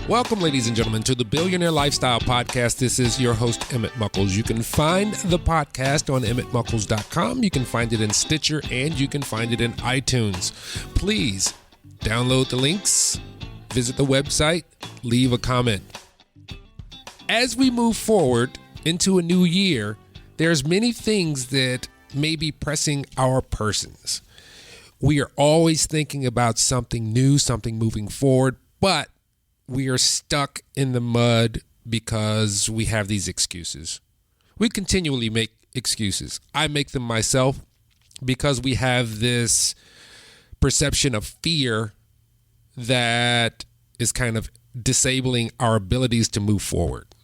Welcome, ladies and gentlemen, to the Billionaire Lifestyle Podcast. This is your host, Emmett Muckles. You can find the podcast on emmettmuckles.com. You can find it in Stitcher, and you can find it in iTunes. Please download the links, visit the website, leave a comment. As we move forward into a new year, there's many things that may be pressing our persons. We are always thinking about something new, something moving forward, but we are stuck in the mud because we have these excuses. We continually make excuses. I make them myself because we have this perception of fear that is kind of disabling our abilities to move forward.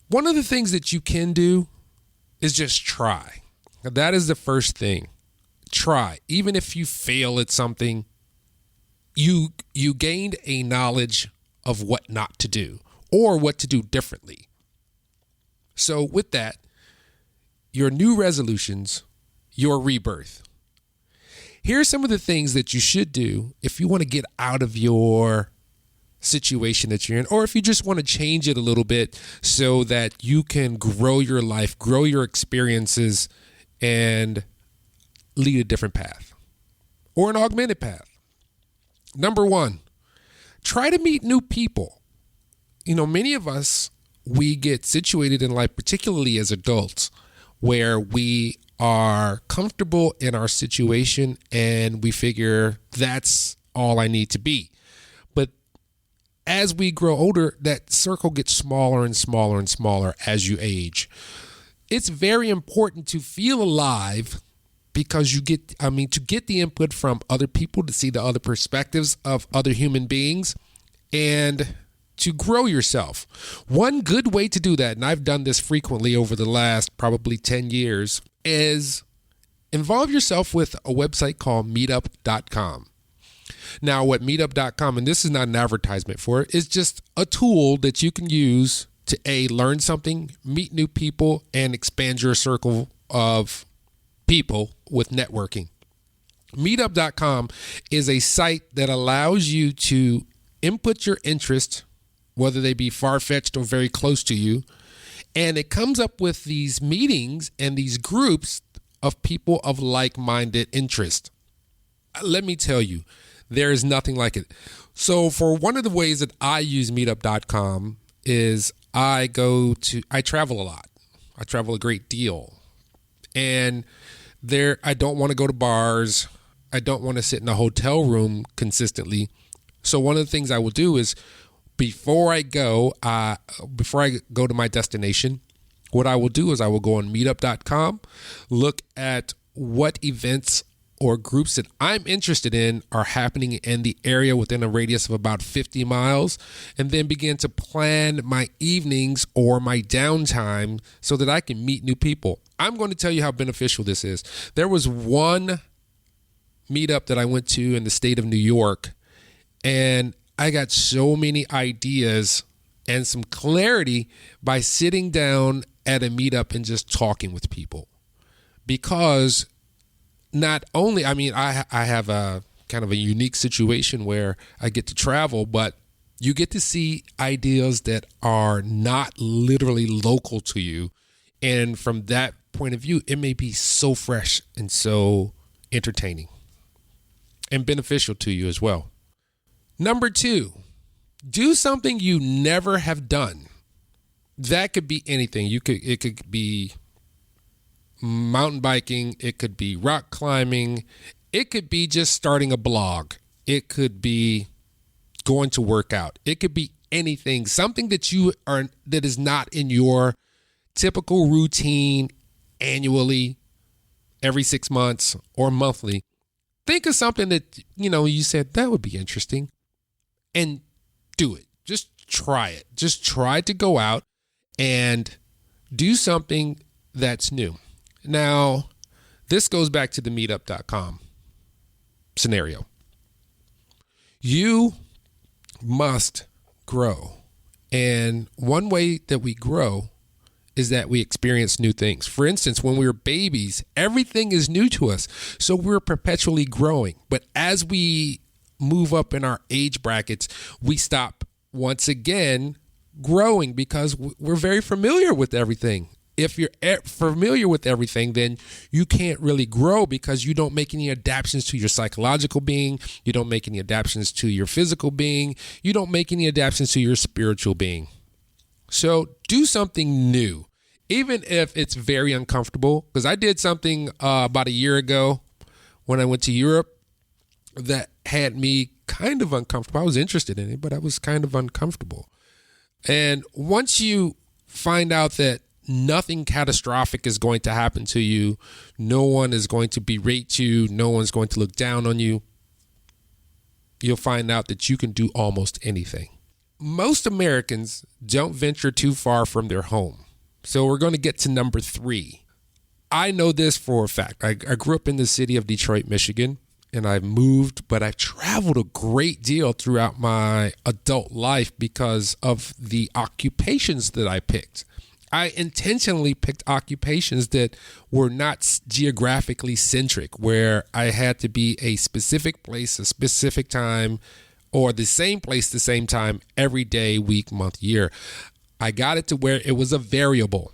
One of the things that you can do is just try. That is the first thing. Try. Even if you fail at something, you gained a knowledge of what not to do or what to do differently. So with that, your new resolutions, your rebirth. Here are some of the things that you should do if you want to get out of your situation that you're in, or if you just want to change it a little bit so that you can grow your life, grow your experiences, and lead a different path or an augmented path. Number one, try to meet new people. You know, many of us, we get situated in life, particularly as adults, where we are comfortable in our situation and we figure that's all I need to be. But as we grow older, that circle gets smaller and smaller and smaller as you age. It's very important to feel alive because to get the input from other people, to see the other perspectives of other human beings, and to grow yourself. One good way to do that, and I've done this frequently over the last probably 10 years, is involve yourself with a website called meetup.com. Now, what meetup.com, and this is not an advertisement for it, is just a tool that you can use to learn something, meet new people, and expand your circle of people with networking. Meetup.com is a site that allows you to input your interest, whether they be far-fetched or very close to you, and it comes up with these meetings and these groups of people of like-minded interest. Let me tell you, there is nothing like it. So for one of the ways that I use meetup.com is I travel a lot. I travel a great deal. And I don't want to go to bars. I don't want to sit in a hotel room consistently. So one of the things I will do is before I go to my destination, what I will do is I will go on meetup.com, look at what events or groups that I'm interested in are happening in the area within a radius of about 50 miles, and then begin to plan my evenings or my downtime so that I can meet new people. I'm going to tell you how beneficial this is. There was one meetup that I went to in the state of New York, and I got so many ideas and some clarity by sitting down at a meetup and just talking with people. Because not only, I have a kind of a unique situation where I get to travel, but you get to see ideas that are not literally local to you. And from that point of view, it may be so fresh and so entertaining and beneficial to you as well. Number two, do something you never have done. That could be anything. It could be mountain biking, it could be rock climbing, it could be just starting a blog, it could be going to work out, it could be anything, something that is not in your typical routine annually, every 6 months or monthly. Think of something that you said that would be interesting, and do it. Just try it. Just try to go out and do something that's new. Now, this goes back to the meetup.com scenario. You must grow. And one way that we grow is that we experience new things. For instance, when we were babies, everything is new to us. So we're perpetually growing. But as we move up in our age brackets, we stop once again growing because we're very familiar with everything. If you're familiar with everything, then you can't really grow because you don't make any adaptations to your psychological being. You don't make any adaptations to your physical being. You don't make any adaptations to your spiritual being. So do something new, even if it's very uncomfortable. Because I did something about a year ago when I went to Europe that had me kind of uncomfortable. I was interested in it, but I was kind of uncomfortable. And once you find out that nothing catastrophic is going to happen to you, no one is going to berate you, no one's going to look down on you, you'll find out that you can do almost anything. Most Americans don't venture too far from their home. So we're going to get to number 3. I know this for a fact. I grew up in the city of Detroit, Michigan, and I've moved, but I've traveled a great deal throughout my adult life because of the occupations that I picked. I intentionally picked occupations that were not geographically centric, where I had to be a specific place, a specific time, or the same place, the same time, every day, week, month, year. I got it to where it was a variable.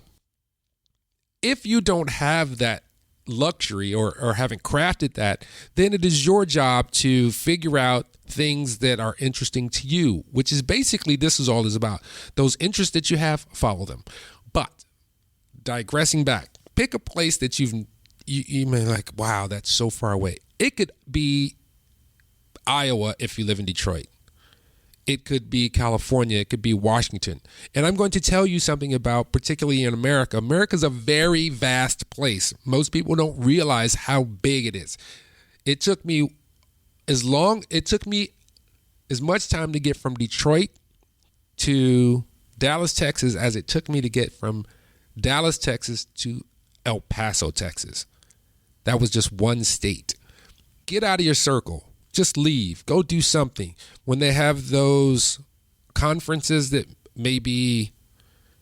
If you don't have that luxury or haven't crafted that, then it is your job to figure out things that are interesting to you, which is basically this is all is about. Those interests that you have, follow them. But digressing back, pick a place that you may like, wow, that's so far away. It could be Iowa if you live in Detroit. It could be California. It could be Washington. And I'm going to tell you something about, particularly in America. America's a very vast place. Most people don't realize how big it is. It took me as much time to get from Detroit to Dallas, Texas, as it took me to get from Dallas, Texas to El Paso, Texas. That was just one state. Get out of your circle. Just leave. Go do something. When they have those conferences that may be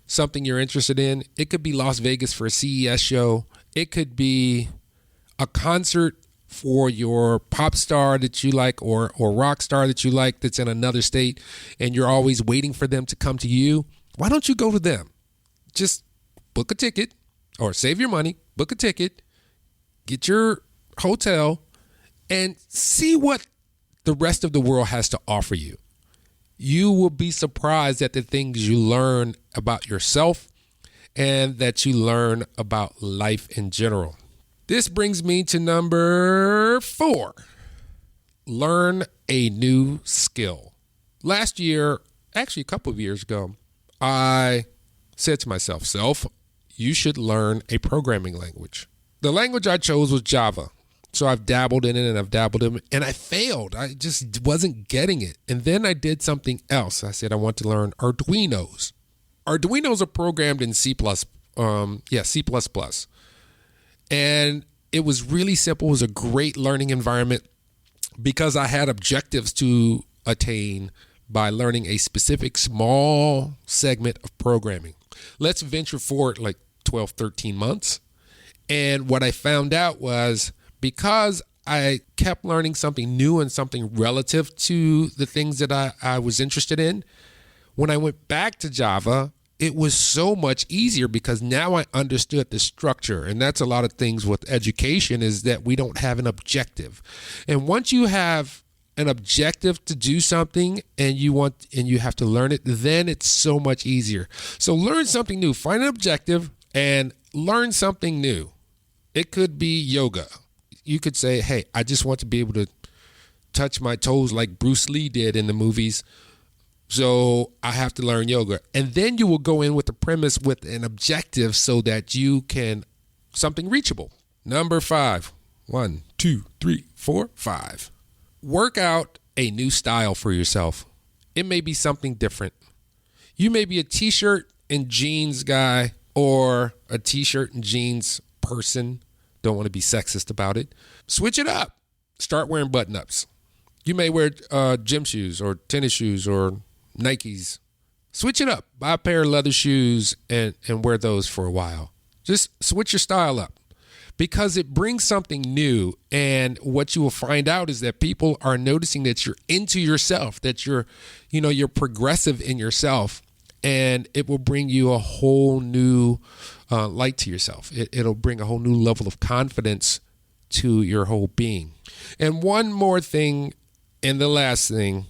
something you're interested in, it could be Las Vegas for a CES show. It could be a concert for your pop star that you like or rock star that you like that's in another state, and you're always waiting for them to come to you. Why don't you go to them? Just book a ticket or save your money, book a ticket, get your hotel, and see what the rest of the world has to offer you. You will be surprised at the things you learn about yourself and that you learn about life in general. This brings me to number 4. Learn a new skill. Last year, actually a couple of years ago, I said to myself, you should learn a programming language. The language I chose was Java. So I've dabbled in it and I failed. I just wasn't getting it. And then I did something else. I said, I want to learn Arduinos. Arduinos are programmed in C++. C++. And it was really simple. It was a great learning environment because I had objectives to attain by learning a specific small segment of programming. Let's venture forward like 12, 13 months. And what I found out was because I kept learning something new and something relative to the things that I was interested in, when I went back to Java, it was so much easier because now I understood the structure. And that's a lot of things with education is that we don't have an objective. And once you have an objective to do something and you have to learn it, then it's so much easier. So learn something new, find an objective and learn something new. It could be yoga. You could say, hey, I just want to be able to touch my toes like Bruce Lee did in the movies. So I have to learn yoga. And then you will go in with the premise with an objective so that you can something reachable. Number 5. 1, 2, 3, 4, 5. Work out a new style for yourself. It may be something different. You may be a t-shirt and jeans guy or a t-shirt and jeans person. Don't want to be sexist about it. Switch it up. Start wearing button-ups. You may wear gym shoes or tennis shoes or Nikes. Switch it up. Buy a pair of leather shoes and wear those for a while. Just switch your style up. because it brings something new. And what you will find out is that people are noticing that you're into yourself, that you're progressive in yourself, and it will bring you a whole new light to yourself. It'll bring a whole new level of confidence to your whole being. And one more thing, and the last thing,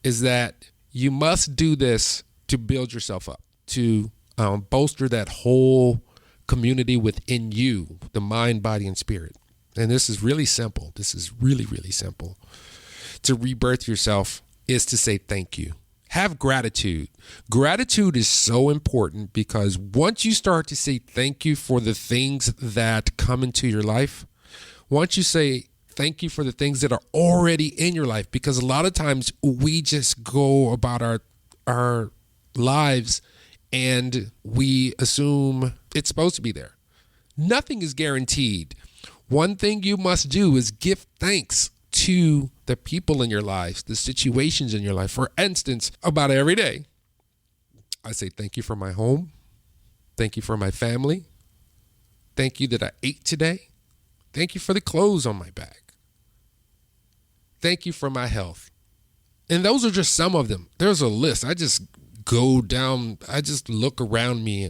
is that you must do this to build yourself up, to bolster that whole community within you, the mind, body, and spirit. And this is really simple. This is really, really simple. To rebirth yourself is to say thank you. Have gratitude. Gratitude is so important because once you start to say thank you for the things that come into your life, once you say thank you for the things that are already in your life, because a lot of times we just go about our lives and we assume it's supposed to be there. Nothing is guaranteed. One thing you must do is give thanks to the people in your lives, the situations in your life. For instance, about every day, I say thank you for my home. Thank you for my family. Thank you that I ate today. Thank you for the clothes on my back. Thank you for my health. And those are just some of them. There's a list. I just go down, I just look around me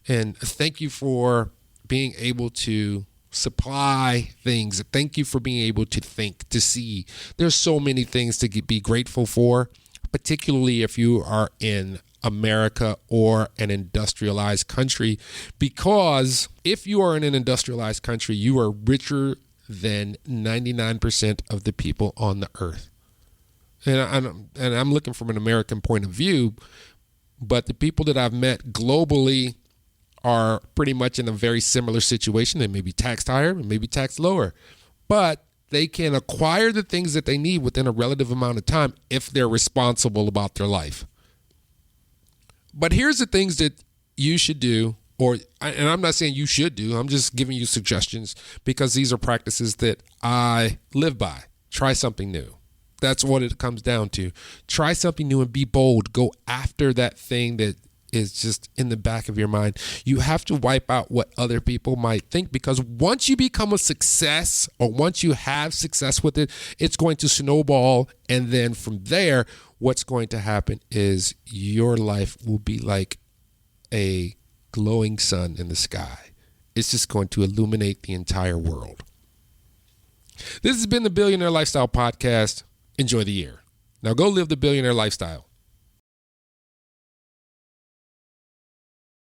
and thank you for being able to supply things. Thank you for being able to think, to see. There's so many things to be grateful for, particularly if you are in America or an industrialized country, because if you are in an industrialized country, you are richer than 99% of the people on the earth. And I'm looking from an American point of view, but the people that I've met globally are pretty much in a very similar situation. They may be taxed higher, and maybe taxed lower, but they can acquire the things that they need within a relative amount of time if they're responsible about their life. But here's the things that you should do, and I'm not saying you should do, I'm just giving you suggestions because these are practices that I live by. Try something new. That's what it comes down to. Try something new and be bold. Go after that thing that is just in the back of your mind. You have to wipe out what other people might think, because once you become a success, or once you have success with it, it's going to snowball. And then from there, what's going to happen is your life will be like a glowing sun in the sky. It's just going to illuminate the entire world. This has been the Billionaire Lifestyle Podcast. Enjoy the year. Now go live the billionaire lifestyle.